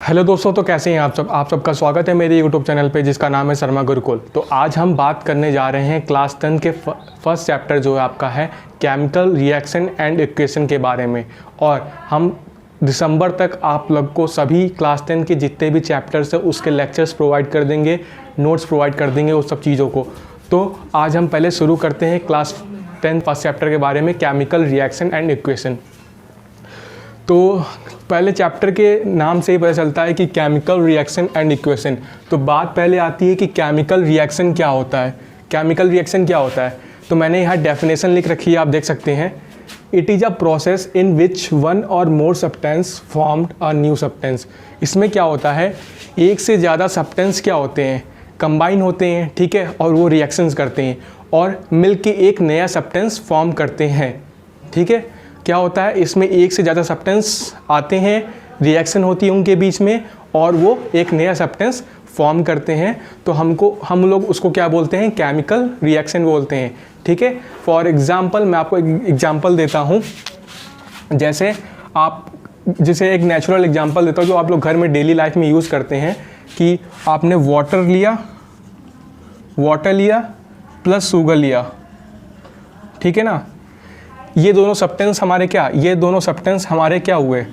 Hello दोस्तों, तो कैसे हैं आप सबका स्वागत है मेरे यूट्यूब चैनल पे जिसका नाम है शर्मा गुरुकुल। तो आज हम बात करने जा रहे हैं क्लास 10 के फर्स्ट चैप्टर जो आपका है केमिकल रिएक्शन एंड इक्वेशन के बारे में। और हम दिसंबर तक आप लोग को सभी क्लास 10 के जितने भी चैप्टर्स हैं उसके लेक्चर्स प्रोवाइड कर देंगे, नोट्स प्रोवाइड कर देंगे उस सब चीज़ों को। तो आज हम पहले शुरू करते हैं क्लास 10 फर्स्ट चैप्टर के बारे में, केमिकल रिएक्शन एंड इक्वेशन। तो पहले चैप्टर के नाम से ही पता चलता है कि केमिकल रिएक्शन एंड इक्वेशन। तो बात पहले आती है कि केमिकल रिएक्शन क्या होता है। केमिकल रिएक्शन क्या होता है, तो मैंने यहाँ डेफिनेशन लिख रखी है, आप देख सकते हैं। It is a process in which one और more substance formed a new substance. इसमें क्या होता है, एक से ज़्यादा सब्सटेंस क्या होते हैं, कंबाइन होते हैं, ठीक है, और वो रिएक्शंस करते हैं और मिलके एक नया सब्सटेंस फॉर्म करते हैं, ठीक है। क्या होता है, इसमें एक से ज़्यादा सब्सटेंस आते हैं, रिएक्शन होती है उनके बीच में और वो एक नया सब्सटेंस फॉर्म करते हैं। तो हम लोग उसको क्या बोलते हैं, केमिकल रिएक्शन बोलते हैं, ठीक है। फॉर एग्जांपल मैं आपको एग्जांपल देता हूँ। जैसे एक नेचुरल एग्जांपल देता हूँ जो आप लोग घर में डेली लाइफ में यूज़ करते हैं कि आपने वाटर लिया प्लस शुगर लिया, ठीक है ना। ये दोनों सब्सटेंस हमारे क्या हुए,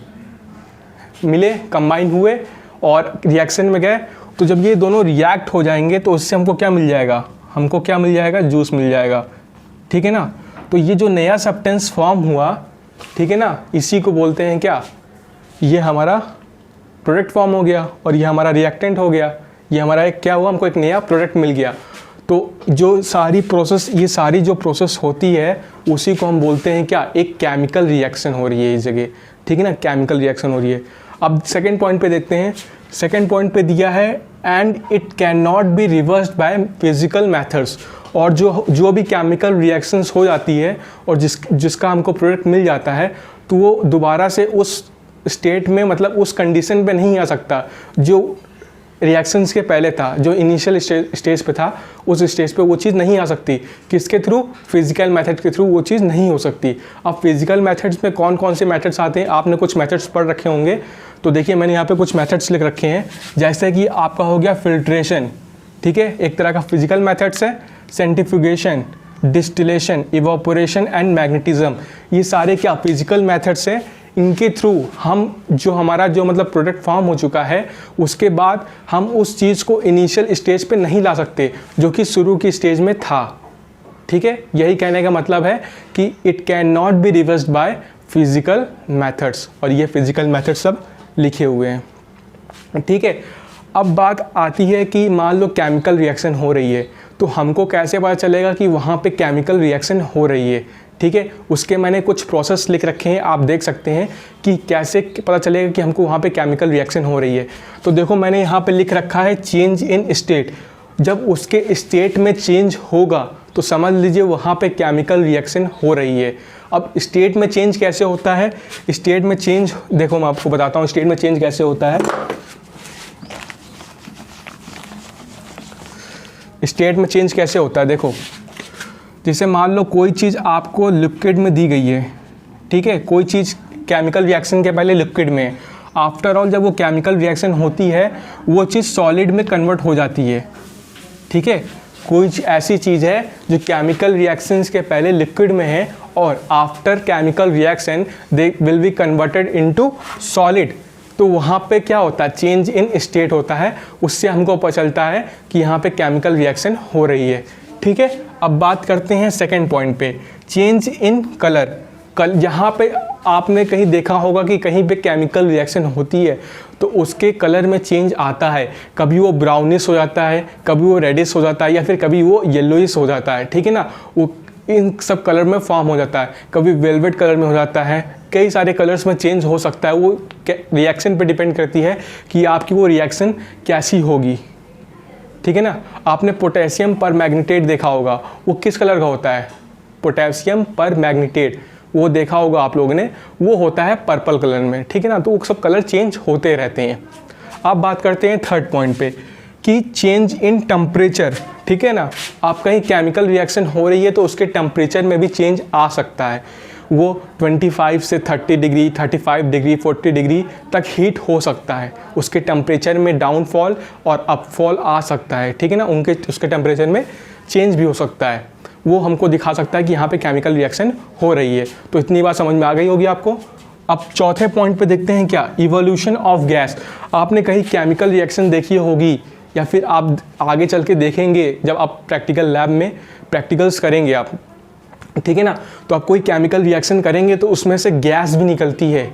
मिले, कंबाइन हुए और रिएक्शन में गए। तो जब ये दोनों रिएक्ट हो जाएंगे तो उससे हमको क्या मिल जाएगा, जूस मिल जाएगा, ठीक है ना। तो ये जो नया सब्सटेंस फॉर्म हुआ, ठीक है ना, इसी को बोलते हैं क्या, ये हमारा प्रोडक्ट फॉर्म हो गया और ये हमारा रिएक्टेंट हो गया। ये हमारा एक क्या हुआ, हमको एक नया प्रोडक्ट मिल गया। तो ये सारी जो प्रोसेस होती है उसी को हम बोलते हैं क्या, एक केमिकल रिएक्शन हो रही है इस जगह, ठीक है ना, केमिकल रिएक्शन हो रही है। अब सेकंड पॉइंट पे देखते हैं। सेकंड पॉइंट पे दिया है and it can not be reversed by physical methods. और जो भी केमिकल रिएक्शंस हो जाती है और जिसका हमको प्रोडक्ट मिल जाता है तो वो दोबारा से उस स्टेट में, मतलब उस कंडीशन पे नहीं आ सकता जो रिएक्शंस के पहले था, जो इनिशियल स्टेज पे था, उस स्टेज पे वो चीज़ नहीं आ सकती। किसके थ्रू, फिजिकल मेथड के थ्रू वो चीज़ नहीं हो सकती। अब फिजिकल मेथड्स में कौन कौन से मेथड्स आते हैं, आपने कुछ मेथड्स पढ़ रखे होंगे। तो देखिए मैंने यहाँ पे कुछ मेथड्स लिख रखे हैं। जैसे कि आपका हो गया फिल्ट्रेशन, ठीक है, एक तरह का फिजिकल मेथड्स है। Centrifugation, distillation, evaporation and magnetism, ये सारे क्या फिजिकल मेथड्स हैं। इनके थ्रू हमारा मतलब प्रोडक्ट फॉर्म हो चुका है, उसके बाद हम उस चीज़ को इनिशियल स्टेज पे नहीं ला सकते जो कि शुरू की स्टेज में था, ठीक है। यही कहने का मतलब है कि it can not be reversed by physical methods, और ये फिजिकल मेथड्स सब लिखे हुए हैं, ठीक है। अब बात आती है कि मान लो केमिकल रिएक्शन हो रही है, तो हमको कैसे पता चलेगा कि वहाँ पे केमिकल रिएक्शन हो रही है, ठीक है। उसके मैंने कुछ प्रोसेस लिख रखे हैं, आप देख सकते हैं कि कैसे पता चलेगा कि हमको वहाँ पे केमिकल रिएक्शन हो रही है। तो देखो मैंने यहाँ पे लिख रखा है चेंज इन स्टेट। जब उसके स्टेट में चेंज होगा तो समझ लीजिए वहाँ पे केमिकल रिएक्शन हो रही है। अब स्टेट में चेंज कैसे होता है, स्टेट में चेंज देखो मैं आपको बताता हूँ स्टेट में चेंज कैसे होता है। स्टेट में चेंज कैसे होता है, देखो जैसे मान लो कोई चीज़ आपको लिक्विड में दी गई है, ठीक है, कोई चीज़ केमिकल रिएक्शन के पहले लिक्विड में है। आफ्टर ऑल जब वो केमिकल रिएक्शन होती है वो चीज़ सॉलिड में कन्वर्ट हो जाती है, ठीक है। कोई ऐसी चीज़ है जो केमिकल रिएक्शंस के पहले लिक्विड में है और after chemical reaction they will be converted into solid. तो वहाँ पे क्या होता है, चेंज इन स्टेट होता है। उससे हमको पता चलता है कि यहाँ पे केमिकल रिएक्शन हो रही है, ठीक है। अब बात करते हैं सेकंड पॉइंट पे, चेंज इन कलर। यहाँ पे आपने कहीं देखा होगा कि कहीं पे केमिकल रिएक्शन होती है तो उसके कलर में चेंज आता है। कभी वो ब्राउनिश हो जाता है, कभी वो रेडिश हो जाता है, या फिर कभी वो येलोइश हो जाता है, ठीक है ना। वो इन सब कलर में फॉर्म हो जाता है, कभी वेलवेट कलर में हो जाता है, कई सारे कलर्स में चेंज हो सकता है। वो रिएक्शन पे डिपेंड करती है कि आपकी वो रिएक्शन कैसी होगी, ठीक है ना। आपने पोटेशियम पर मैग्नीटेट देखा होगा, वो किस कलर का होता है, पोटेशियम पर मैग्नीटेट, वो देखा होगा आप लोगों ने, वो होता है पर्पल कलर में, ठीक है ना। तो वो सब कलर चेंज होते रहते हैं। अब बात करते हैं थर्ड पॉइंट पे कि चेंज इन टेम्परेचर, ठीक है ना। आप कहीं केमिकल रिएक्शन हो रही है तो उसके टेम्परेचर में भी चेंज आ सकता है। वो 25 से 30 डिग्री, 35 डिग्री, 40 डिग्री तक हीट हो सकता है। उसके टेम्परेचर में डाउनफॉल और अपफॉल आ सकता है, ठीक है ना, उसके टेम्परेचर में चेंज भी हो सकता है। वो हमको दिखा सकता है कि यहाँ पे केमिकल रिएक्शन हो रही है। तो इतनी बात समझ में आ गई होगी आपको। अब चौथे पॉइंट पे देखते हैं क्या, इवोल्यूशन ऑफ गैस। आपने कहीं केमिकल रिएक्शन देखी होगी या फिर आप आगे चल के देखेंगे जब आप प्रैक्टिकल लैब में प्रैक्टिकल्स करेंगे आप, ठीक है ना, तो आप कोई केमिकल रिएक्शन करेंगे तो उसमें से गैस भी निकलती है,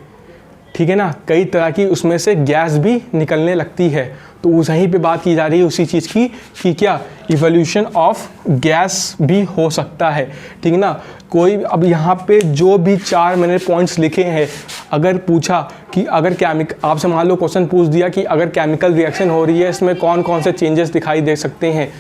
ठीक है ना, कई तरह की उसमें से गैस भी निकलने लगती है। तो वहीं पे बात की जा रही है उसी चीज़ की कि क्या इवोल्यूशन ऑफ गैस भी हो सकता है, ठीक है ना। कोई अब यहाँ पे जो भी 4 मैंने पॉइंट्स लिखे हैं, अगर पूछा कि अगर आपसे मान लो क्वेश्चन पूछ दिया कि अगर केमिकल रिएक्शन हो रही है इसमें कौन कौन से चेंजेस दिखाई दे सकते हैं,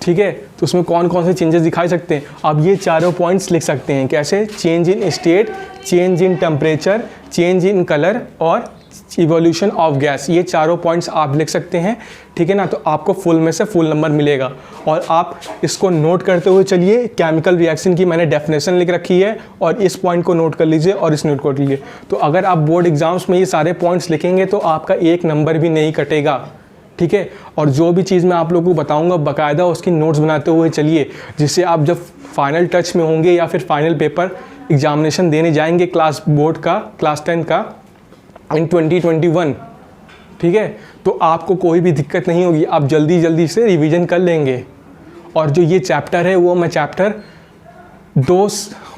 ठीक है, तो उसमें कौन कौन से चेंजेस दिखाई सकते हैं, आप ये चारों पॉइंट्स लिख सकते हैं। कैसे? Change in state, change in temperature, change in colour और इवोल्यूशन ऑफ गैस। ये चारों पॉइंट्स आप लिख सकते हैं, ठीक है ना। तो आपको फुल में से फुल नंबर मिलेगा। और आप इसको नोट करते हुए चलिए, केमिकल रिएक्शन की मैंने डेफिनेशन लिख रखी है और इस पॉइंट को नोट कर लीजिए और इस नोट कर लीजिए। तो अगर आप बोर्ड एग्जाम्स में ये सारे पॉइंट्स लिखेंगे तो आपका एक नंबर भी नहीं कटेगा, ठीक है। और जो भी चीज़ मैं आप लोगों को बताऊंगा बाकायदा उसकी नोट्स बनाते हुए चलिए, जिससे आप जब फाइनल टच में होंगे या फिर फाइनल पेपर एग्जामिनेशन देने जाएंगे क्लास बोर्ड का, क्लास 10 का इन 2021, ठीक है, तो आपको कोई भी दिक्कत नहीं होगी। आप जल्दी जल्दी से रिवीजन कर लेंगे। और जो ये चैप्टर है वो मैं चैप्टर 2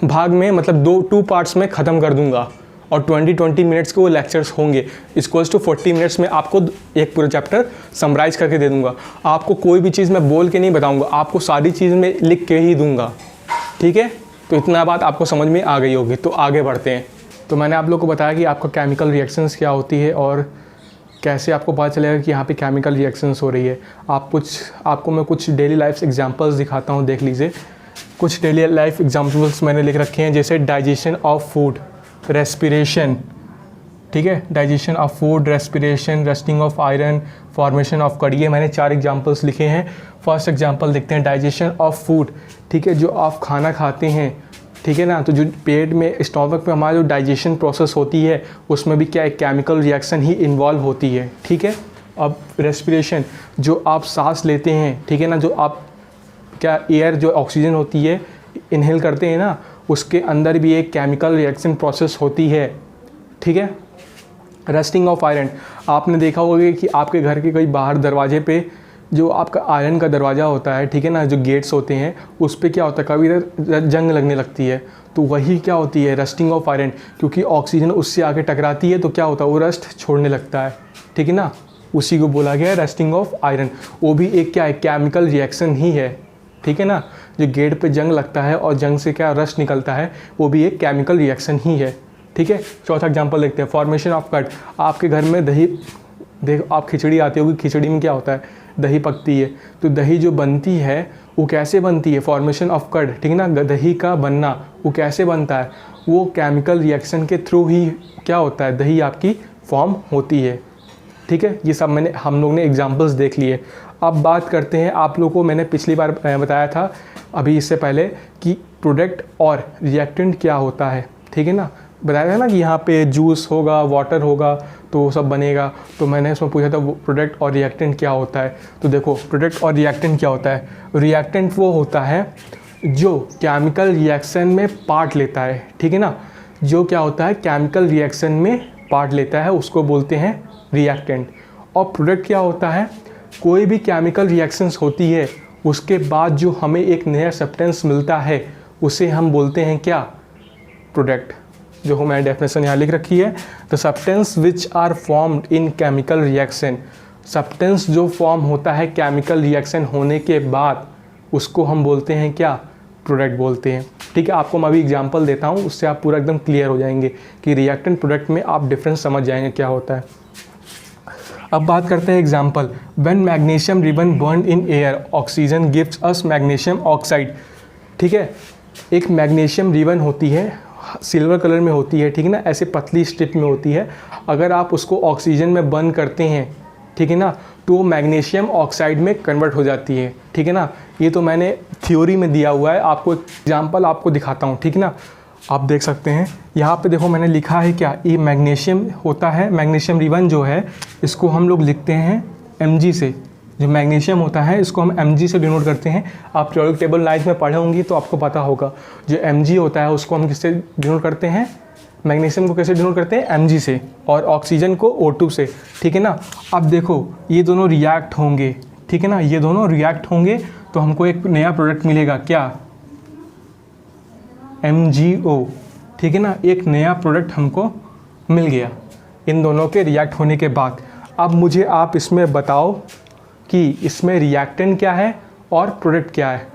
भाग में, मतलब 2 पार्ट्स में ख़त्म कर दूंगा और 20 मिनट्स के वो लेक्चर्स होंगे। इक्वल्स टू 40 मिनट्स में आपको एक पूरा चैप्टर समराइज करके दे दूंगा। आपको कोई भी चीज़ मैं बोल के नहीं बताऊंगा, आपको सारी चीज़ मैं लिख के ही दूंगा, ठीक है। तो इतना बात आपको समझ में आ गई होगी। तो आगे बढ़ते हैं। तो मैंने आप लोग को बताया कि आपका केमिकल रिएक्शंस क्या होती है और कैसे आपको पता चलेगा कि यहाँ पे केमिकल रिएक्शंस हो रही है। आपको मैं कुछ डेली लाइफ एग्जांपल्स दिखाता हूँ, देख लीजिए। कुछ डेली लाइफ एग्जांपल्स मैंने लिख रखे हैं, जैसे डाइजेशन ऑफ फूड, रेस्पिरेशन, ठीक है, digestion of food, respiration, rusting of iron, formation of कड़। ये मैंने 4 एग्जांपल्स लिखे हैं। फर्स्ट एग्जांपल देखते हैं, डाइजेशन ऑफ फूड, ठीक है, जो आप खाना खाते हैं, ठीक है ना, तो जो पेट में, स्टोमक में हमारा जो डाइजेशन प्रोसेस होती है उसमें भी क्या एक केमिकल रिएक्शन ही इन्वॉल्व होती है, ठीक है। अब रेस्पिरेशन, जो आप सांस लेते हैं, ठीक है ना, जो आप क्या एयर जो ऑक्सीजन होती है इनहेल करते हैं ना, उसके अंदर भी एक केमिकल रिएक्शन प्रोसेस होती है, ठीक है। रस्टिंग ऑफ आयरन, आपने देखा होगा कि आपके घर के कोई बाहर दरवाजे पे जो आपका आयरन का दरवाज़ा होता है, ठीक है ना, जो गेट्स होते हैं उस पर क्या होता है, कभी इधर जंग लगने लगती है, तो वही क्या होती है, रस्टिंग ऑफ आयरन। क्योंकि ऑक्सीजन उससे आके टकराती है तो क्या होता है, वो रस्ट छोड़ने लगता है, ठीक है ना, उसी को बोला गया है रस्टिंग ऑफ आयरन। वो भी एक क्या है, केमिकल रिएक्शन ही है, ठीक है ना। जो गेट पे जंग लगता है और जंग से क्या रस्ट निकलता है, वो भी एक केमिकल रिएक्शन ही है, ठीक है। चौथा एग्जांपल देखते हैं, फॉर्मेशन ऑफ कर्ड। आपके घर में दही, देखो आप खिचड़ी आती होगी, खिचड़ी में क्या होता है, दही पकती है, तो दही जो बनती है वो कैसे बनती है, फॉर्मेशन ऑफ कर्ड, ठीक है ना। दही का बनना वो कैसे बनता है, वो केमिकल रिएक्शन के थ्रू ही क्या होता है, दही आपकी फॉर्म होती है, ठीक है। ये सब हम लोग ने एग्जांपल्स देख लिए। अब बात करते हैं, आप लोगों को मैंने पिछली बार बताया था अभी इससे पहले कि प्रोडक्ट और रिएक्टेंट क्या होता है, ठीक है ना। बताया था ना कि यहाँ पे जूस होगा, वाटर होगा, तो वो सब बनेगा। तो मैंने इसमें पूछा था प्रोडक्ट और रिएक्टेंट क्या होता है। तो देखो प्रोडक्ट और रिएक्टेंट क्या होता है। रिएक्टेंट वो होता है जो केमिकल रिएक्शन में पार्ट लेता है, ठीक है ना। जो क्या होता है, केमिकल रिएक्शन में पार्ट लेता है, उसको बोलते हैं रिएक्टेंट। और प्रोडक्ट क्या होता है, कोई भी केमिकल रिएक्शंस होती है उसके बाद जो हमें एक नया सब्सटेंस मिलता है उसे हम बोलते हैं क्या, प्रोडक्ट। जो मैंने डेफिनेशन यहाँ लिख रखी है, the substance which are formed in chemical reaction. Substance जो फॉर्म होता है केमिकल रिएक्शन होने के बाद उसको हम बोलते हैं क्या, प्रोडक्ट बोलते हैं, ठीक है। आपको मैं अभी एग्जांपल देता हूँ, उससे आप पूरा एकदम क्लियर हो जाएंगे कि रिएक्टेंट प्रोडक्ट में आप डिफरेंस समझ जाएंगे क्या होता है। अब बात करते हैं example, when magnesium ribbon burn in air, oxygen gives us magnesium oxide, ठीक है। एक मैग्नीशियम रिबन होती है, सिल्वर कलर में होती है, ठीक है ना, ऐसे पतली स्ट्रिप में होती है। अगर आप उसको ऑक्सीजन में बर्न करते हैं, ठीक है ना, तो वो मैग्नीशियम ऑक्साइड में कन्वर्ट हो जाती है, ठीक है ना। ये तो मैंने थ्योरी में दिया हुआ है, आपको एग्जांपल आपको दिखाता हूँ, ठीक है ना। आप देख सकते हैं यहाँ पे देखो मैंने लिखा है क्या, ये मैग्नीशियम होता है, मैग्नीशियम रिबन जो है इसको हम लोग लिखते हैं Mg से। जो मैग्नीशियम होता है इसको हम Mg से डिनोट करते हैं। आप पीरियोडिक टेबल 9 में पढ़े होंगी तो आपको पता होगा, जो Mg होता है उसको हम किससे डिनोट करते हैं, मैग्नीशियम को कैसे डिनोट करते हैं, Mg से, और ऑक्सीजन को O2 से, ठीक है ना। अब देखो ये दोनों रिएक्ट होंगे, ठीक है ना, ये दोनों रिएक्ट होंगे तो हमको एक नया प्रोडक्ट मिलेगा, क्या, MgO, ठीक है ना, एक नया प्रोडक्ट हमको मिल गया इन दोनों के रिएक्ट होने के बाद। अब मुझे आप इसमें बताओ कि इसमें रिएक्टेंट क्या है और प्रोडक्ट क्या है।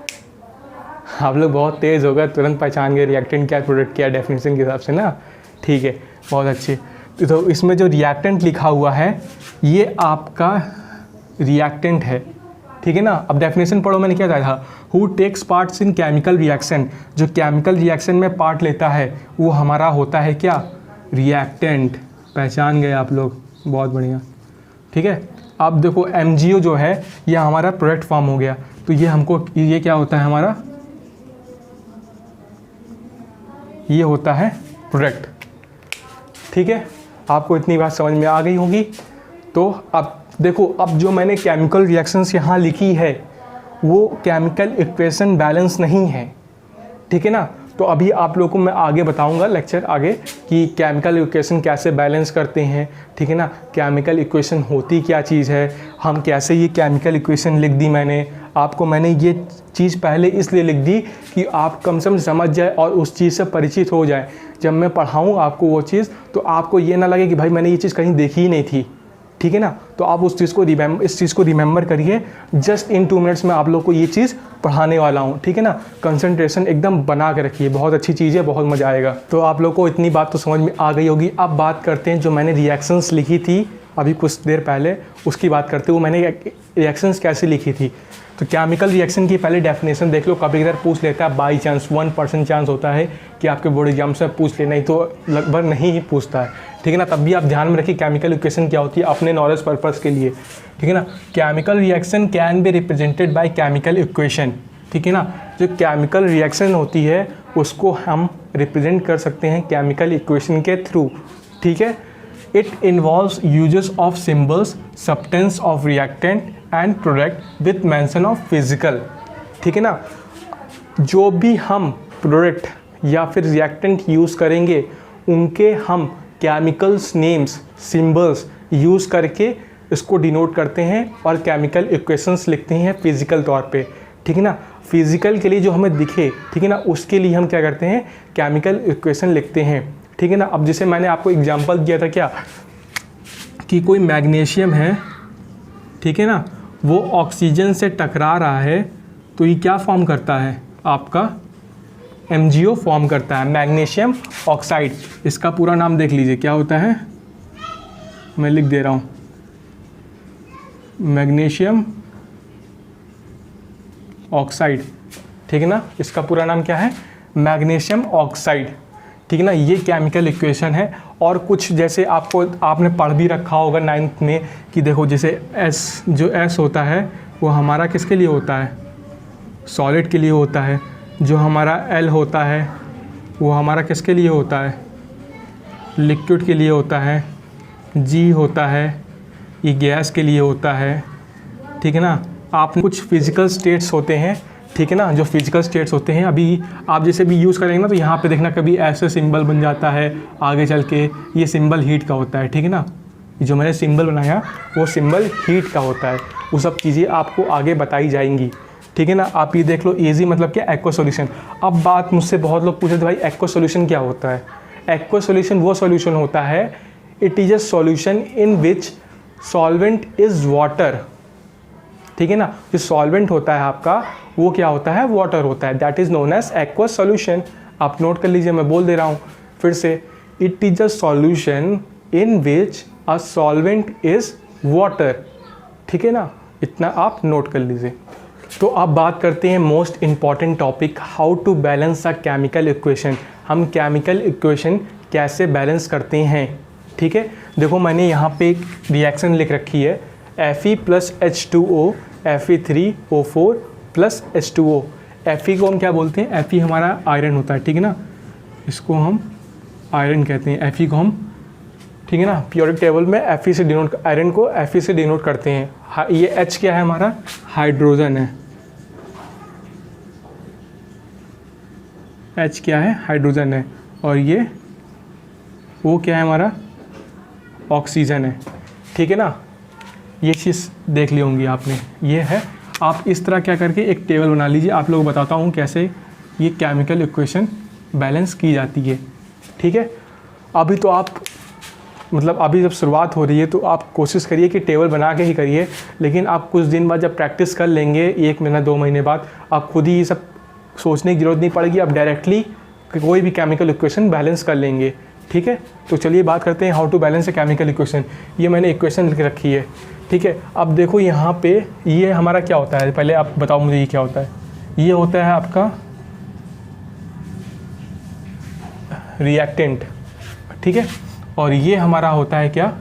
आप लोग बहुत तेज़ हो गए, तुरंत पहचान गए रिएक्टेंट क्या है प्रोडक्ट क्या है डेफिनेशन के हिसाब से ना, ठीक है, बहुत अच्छे। तो इसमें जो रिएक्टेंट लिखा हुआ है ये आपका रिएक्टेंट है, ठीक है ना। अब डेफिनेशन पढ़ो, मैंने क्या कहा था, who takes parts in chemical reaction, जो केमिकल रिएक्शन में पार्ट लेता है वो हमारा होता है क्या, रिएक्टेंट। पहचान गए आप लोग, बहुत बढ़िया, ठीक है। अब देखो MgO जो है ये हमारा प्रोडक्ट फॉर्म हो गया, तो ये हमको, ये क्या होता है हमारा, ये होता है प्रोडक्ट, ठीक है। आपको इतनी बात समझ में आ गई होगी। तो अब देखो, अब जो मैंने केमिकल रिएक्शंस यहाँ लिखी है वो केमिकल इक्वेशन बैलेंस नहीं है, ठीक है ना। तो अभी आप लोगों को मैं आगे बताऊंगा लेक्चर आगे कि केमिकल इक्वेशन कैसे बैलेंस करते हैं, ठीक है ना, केमिकल इक्वेशन होती क्या चीज़ है, हम कैसे ये केमिकल इक्वेशन लिख दी मैंने आपको। मैंने ये चीज़ पहले इसलिए लिख दी कि आप कम से कम समझ जाए और उस चीज़ से परिचित हो जाए। जब मैं पढ़ाऊँ आपको वो चीज़ तो आपको ये ना लगे कि भाई मैंने ये चीज़ कहीं देखी ही नहीं थी, ठीक है ना। तो आप उस चीज़ को इस चीज़ को रिमेंबर करिए। जस्ट इन 2 मिनट्स में आप लोग को ये चीज़ पढ़ाने वाला हूँ, ठीक है ना। कंसंट्रेशन एकदम बना के रखिए, बहुत अच्छी चीज़ है, बहुत मज़ा आएगा। तो आप लोग को इतनी बात तो समझ में आ गई होगी। अब बात करते हैं जो मैंने रिएक्शंस लिखी थी अभी कुछ देर पहले, उसकी बात करते हैं। वो मैंने रिएक्शंस कैसे लिखी थी। तो केमिकल रिएक्शन की पहले डेफिनेशन देख लो, कभी कभार पूछ लेता है बाई चांस, 1% चांस होता है कि आपके बोर्ड एग्जाम से पूछ ले, नहीं तो लगभग नहीं ही पूछता है, ठीक है ना। तब भी आप ध्यान में रखिए केमिकल इक्वेशन क्या होती है अपने नॉलेज पर्पज़ के लिए, ठीक है ना। Chemical reaction can be represented by chemical equation, ठीक है ना। जो केमिकल रिएक्शन होती है उसको हम रिप्रेजेंट कर सकते हैं केमिकल इक्वेशन के थ्रू, ठीक है। It involves uses of symbols, substance of reactant and product with mention of physical, ठीक है ना। जो भी हम प्रोडक्ट या फिर रिएक्टेंट यूज़ करेंगे उनके हम केमिकल्स नेम्स, सिंबल्स यूज़ करके इसको डिनोट करते हैं और केमिकल इक्वेशंस लिखते हैं फिजिकल तौर पे, ठीक है ना। फिजिकल के लिए जो हमें दिखे, ठीक है ना, उसके लिए हम क्या करते हैं, केमिकल इक्वेशन लिखते हैं, ठीक है ना। अब जैसे मैंने आपको एग्जांपल दिया था क्या, कि कोई मैग्नीशियम है, ठीक है ना, वो ऑक्सीजन से टकरा रहा है तो ये क्या फॉर्म करता है, आपका MgO फॉर्म करता है, मैग्नीशियम ऑक्साइड। इसका पूरा नाम देख लीजिए क्या होता है, मैं लिख दे रहा हूँ, मैग्नीशियम ऑक्साइड, ठीक है ना। इसका पूरा नाम क्या है, मैग्नीशियम ऑक्साइड, ठीक है ना। ये केमिकल इक्वेशन है। और कुछ जैसे आपने पढ़ भी रखा होगा 9th में कि देखो जैसे जो S होता है वो हमारा किसके लिए होता है, सॉलिड के लिए होता है। जो हमारा L होता है वो हमारा किसके लिए होता है, लिक्विड के लिए होता है। G होता है ये गैस के लिए होता है, ठीक है ना। आप कुछ फिजिकल स्टेट्स होते हैं, ठीक है ना, जो फिजिकल स्टेट्स होते हैं अभी आप जैसे भी यूज़ करेंगे ना तो यहाँ पे देखना कभी ऐसे सिंबल बन जाता है आगे चल के, ये सिंबल हीट का होता है, ठीक है ना। जो मैंने सिंबल बनाया वो सिंबल हीट का होता है। वो सब चीज़ें आपको आगे बताई जाएंगी, ठीक है ना। आप ये देख लो, ईजी मतलब क्या, एक्वा सॉल्यूशन। अब बात मुझसे बहुत लोग पूछे थे भाई एक्वा सॉल्यूशन क्या होता है। एक्वा सॉल्यूशन वो सॉल्यूशन होता है, it is a solution in which solvent is water, ठीक है ना। जो सॉल्वेंट होता है आपका वो क्या होता है, वाटर होता है, that is known as aqua solution. आप नोट कर लीजिए, मैं बोल दे रहा हूँ फिर से, it is a solution in which a solvent is water, ठीक है ना। इतना आप नोट कर लीजिए। तो अब बात करते हैं most important topic, how to balance a chemical equation. हम केमिकल इक्वेशन कैसे बैलेंस करते हैं, ठीक है। देखो मैंने यहाँ पे एक रिएक्शन लिख रखी है, Fe + H2O Fe3O4 + H2O। Fe को हम क्या बोलते हैं, Fe हमारा आयरन होता है, ठीक है ना। इसको हम आयरन कहते हैं, Fe को हम, ठीक है ना, पीरियोडिक टेबल में Fe से डिनोट, आयरन को Fe से डिनोट करते हैं। ये H क्या है हमारा, हाइड्रोजन है, H क्या है, हाइड्रोजन है, और ये वो क्या है हमारा, ऑक्सीजन है, ठीक है ना। ये चीज़ देख ली होंगी आपने, ये है। आप इस तरह क्या करके एक टेबल बना लीजिए, आप लोगों को बताता हूँ कैसे ये केमिकल इक्वेशन बैलेंस की जाती है, ठीक है। अभी तो आप मतलब अभी जब शुरुआत हो रही है तो आप कोशिश करिए कि टेबल बना के ही करिए, लेकिन आप कुछ दिन बाद जब प्रैक्टिस कर लेंगे, 1 महीना 2 महीने बाद, आप खुद ही ये सब सोचने की ज़रूरत नहीं पड़ेगी, आप डायरेक्टली कोई भी केमिकल इक्वेशन बैलेंस कर लेंगे, ठीक है। तो चलिए बात करते हैं how to balance a chemical equation. ये मैंने इक्वेशन लिख रखी है, ठीक है। अब देखो यहाँ पे ये हमारा क्या होता है, पहले आप बताओ मुझे ये क्या होता है। ये होता है आपका रिएक्टेंट, ठीक है, और ये हमारा होता है क्या,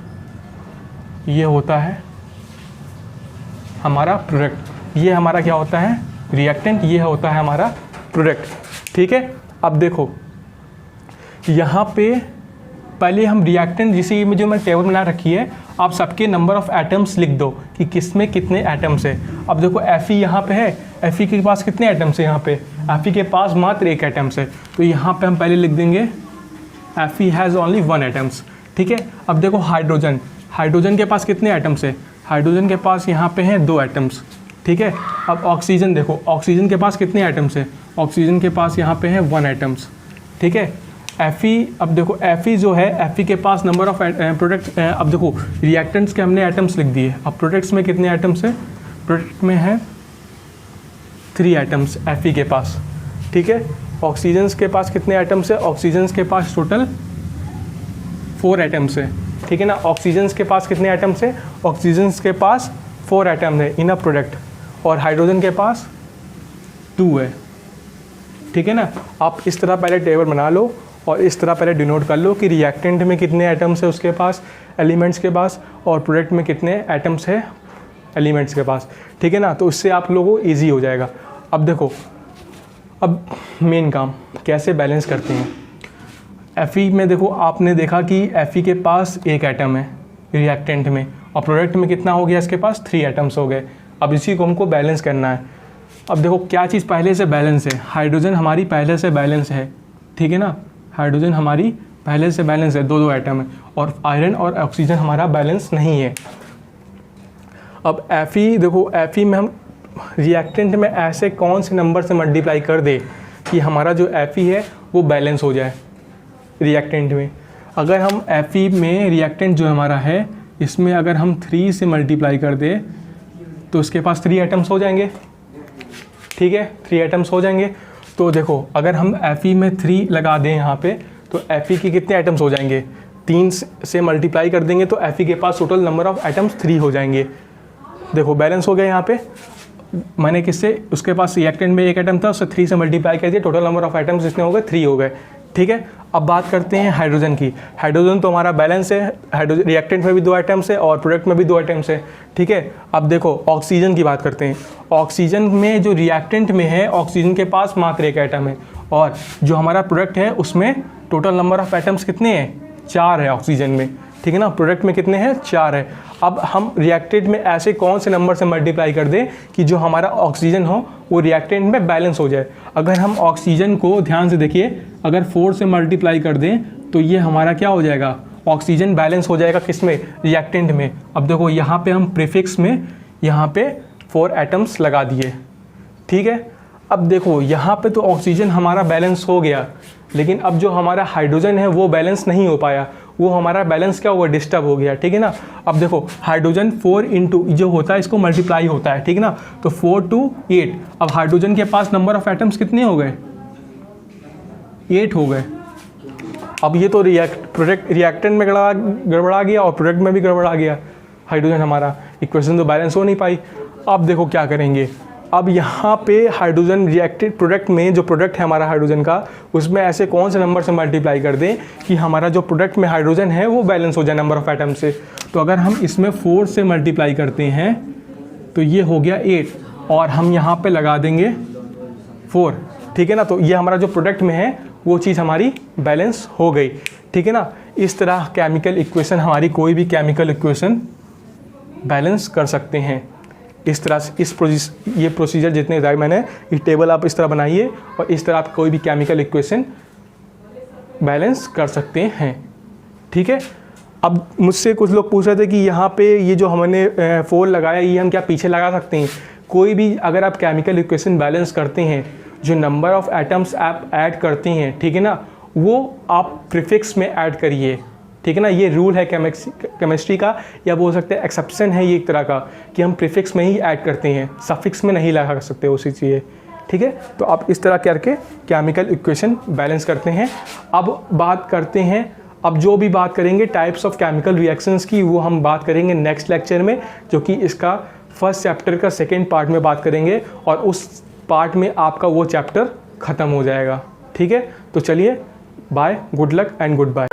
ये होता है हमारा प्रोडक्ट। ये हमारा क्या होता है, रिएक्टेंट, ये होता है हमारा प्रोडक्ट, ठीक है। अब देखो यहाँ पे पहले हम रिएक्टेंट, जिसे में जो मैं टेबल बना रखी है, आप सबके नंबर ऑफ एटम्स लिख दो कि किस में कितने एटम्स है। अब देखो Fe यहाँ पे है, Fe के पास कितने एटम्स है, यहाँ पे Fe के पास मात्र 1 एटम्स है, तो यहाँ पे हम पहले लिख देंगे Fe हैज़ ओनली 1 एटम्स, ठीक है। अब देखो हाइड्रोजन, हाइड्रोजन के पास कितने एटम्स है, हाइड्रोजन के पास यहाँ पे हैं 2 एटम्स, ठीक है। अब ऑक्सीजन देखो, ऑक्सीजन के पास कितने एटम्स है, ऑक्सीजन के पास यहाँ पे हैं 1 एटम्स, ठीक है। Fe, अब देखो Fe जो है, Fe के पास नंबर ऑफ प्रोडक्ट, अब देखो रिएक्टेंट्स के हमने एटम्स लिख दिए, अब प्रोडक्ट्स में कितने एटम्स है, प्रोडक्ट में है 3 एटम्स Fe के पास, ठीक है। ऑक्सीजन्स के पास कितने एटम्स है, ऑक्सीजन्स के पास टोटल 4 एटम्स है, ठीक है ना। ऑक्सीजन्स के पास कितने एटम्स है, ऑक्सीजन्स के पास 4 एटम्स है इन अ प्रोडक्ट, और हाइड्रोजन के पास 2 है, ठीक है ना। आप इस तरह पहले टेबल बना लो और इस तरह पहले डिनोट कर लो कि रिएक्टेंट में कितने एटम्स है उसके पास, एलिमेंट्स के पास, और प्रोडक्ट में कितने एटम्स है एलिमेंट्स के पास, ठीक है ना। तो इससे आप लोगों को ईजी हो जाएगा। अब देखो, अब मेन काम कैसे बैलेंस करते हैं। Fe में देखो, आपने देखा कि Fe के पास 1 एटम है रिएक्टेंट में, और प्रोडक्ट में कितना हो गया, इसके पास 3 एटम्स हो गए। अब इसी को हमको बैलेंस करना है। अब देखो क्या चीज़ पहले से बैलेंस है, हाइड्रोजन हमारी पहले से बैलेंस है, ठीक है ना। हाइड्रोजन हमारी पहले से बैलेंस है, 2 एटम है, और आयरन और ऑक्सीजन हमारा बैलेंस नहीं है। अब Fe देखो, Fe में हम रिएक्टेंट में ऐसे कौन से नंबर से मल्टीप्लाई कर दे कि हमारा जो Fe है वो बैलेंस हो जाए रिएक्टेंट में। अगर हम Fe में रिएक्टेंट जो हमारा है, इसमें अगर हम 3 से मल्टीप्लाई कर दे तो उसके पास 3 एटम्स हो जाएंगे, ठीक है, 3 एटम्स हो जाएंगे। तो देखो अगर हम Fe में 3 लगा दें यहाँ पे, तो Fe के कितने एटम्स हो जाएंगे, 3 से मल्टीप्लाई कर देंगे तो Fe के पास टोटल नंबर ऑफ एटम्स 3 हो जाएंगे। देखो बैलेंस हो गया यहाँ पे, मैंने किससे, उसके पास रिएक्टेंट में 1 एटम था, उससे 3 से मल्टीप्लाई कर दिया, टोटल नंबर ऑफ एटम्स जितने हो गए 3 हो गए, ठीक है। अब बात करते हैं हाइड्रोजन की। हाइड्रोजन तो हमारा बैलेंस है, हाइड्रोजन रिएक्टेंट में भी 2 एटम्स है और प्रोडक्ट में भी 2 एटम्स है, ठीक है। अब देखो ऑक्सीजन की बात करते हैं। ऑक्सीजन में जो रिएक्टेंट में है, ऑक्सीजन के पास मात्र 1 एटम है, और जो हमारा प्रोडक्ट है उसमें टोटल नंबर ऑफ एटम्स कितने हैं, 4 है ऑक्सीजन में, ठीक है ना। प्रोडक्ट में कितने हैं, 4 है। अब हम रिएक्टेंट में ऐसे कौन से नंबर से मल्टीप्लाई कर दें कि जो हमारा ऑक्सीजन हो वो रिएक्टेंट में बैलेंस हो जाए। अगर हम ऑक्सीजन को ध्यान से देखिए, अगर 4 से मल्टीप्लाई कर दें तो ये हमारा क्या हो जाएगा, ऑक्सीजन बैलेंस हो जाएगा किस में, रिएक्टेंट में। अब देखो यहाँ पे हम प्रीफिक्स में यहाँ पे 4 एटम्स लगा दिए, ठीक है। अब देखो यहाँ पे तो ऑक्सीजन हमारा बैलेंस हो गया, लेकिन अब जो हमारा हाइड्रोजन है वो बैलेंस नहीं हो पाया, वो हमारा बैलेंस क्या हुआ, डिस्टर्ब हो गया, ठीक है ना। अब देखो हाइड्रोजन 4 इंटू जो होता है इसको मल्टीप्लाई होता है, ठीक है ना, तो 4 to 8। अब हाइड्रोजन के पास नंबर ऑफ एटम्स कितने हो गए, 8 हो गए। अब ये तो रिएक्टेंट में गड़बड़ा गया और प्रोडक्ट में भी गड़बड़ा गया, हाइड्रोजन हमारा इक्वेशन तो बैलेंस हो नहीं पाई। अब देखो क्या करेंगे, अब यहाँ पे हाइड्रोजन रिएक्टेड प्रोडक्ट में जो प्रोडक्ट है हमारा हाइड्रोजन का, उसमें ऐसे कौन से नंबर से मल्टीप्लाई कर दें कि हमारा जो प्रोडक्ट में हाइड्रोजन है वो बैलेंस हो जाए नंबर ऑफ एटम से। तो अगर हम इसमें 4 से मल्टीप्लाई करते हैं तो ये हो गया 8, और हम यहाँ पे लगा देंगे 4, ठीक है ना। तो ये हमारा जो प्रोडक्ट में है वो चीज़ हमारी बैलेंस हो गई, ठीक है ना। इस तरह केमिकल इक्वेशन, हमारी कोई भी केमिकल इक्वेशन बैलेंस कर सकते हैं इस तरह से। ये प्रोसीजर जितने बताए मैंने, ये टेबल आप इस तरह बनाइए और इस तरह आप कोई भी केमिकल इक्वेशन बैलेंस कर सकते हैं, ठीक है। अब मुझसे कुछ लोग पूछ रहे थे कि यहाँ पे ये जो हमने 4 लगाया, ये हम क्या पीछे लगा सकते हैं? कोई भी अगर आप केमिकल इक्वेशन बैलेंस करते हैं, जो नंबर ऑफ़ एटम्स आप ऐड करते हैं, ठीक है ना, वो आप प्रीफिक्स में ऐड करिए, ठीक है ना। ये रूल है केमिस्ट्री का, या बोल सकते हैं एक्सेप्शन है ये एक तरह का, कि हम प्रीफिक्स में ही ऐड करते हैं, सफिक्स में नहीं लगा सकते उसी चीज़, ठीक है। तो आप इस तरह करके केमिकल इक्वेशन बैलेंस करते हैं। अब बात करते हैं, अब जो भी बात करेंगे टाइप्स ऑफ केमिकल रिएक्शंस की, वो हम बात करेंगे नेक्स्ट लेक्चर में, जो कि इसका फर्स्ट चैप्टर का सेकेंड पार्ट में बात करेंगे, और उस पार्ट में आपका वो चैप्टर ख़त्म हो जाएगा, ठीक है। तो चलिए, bye, good luck and good bye.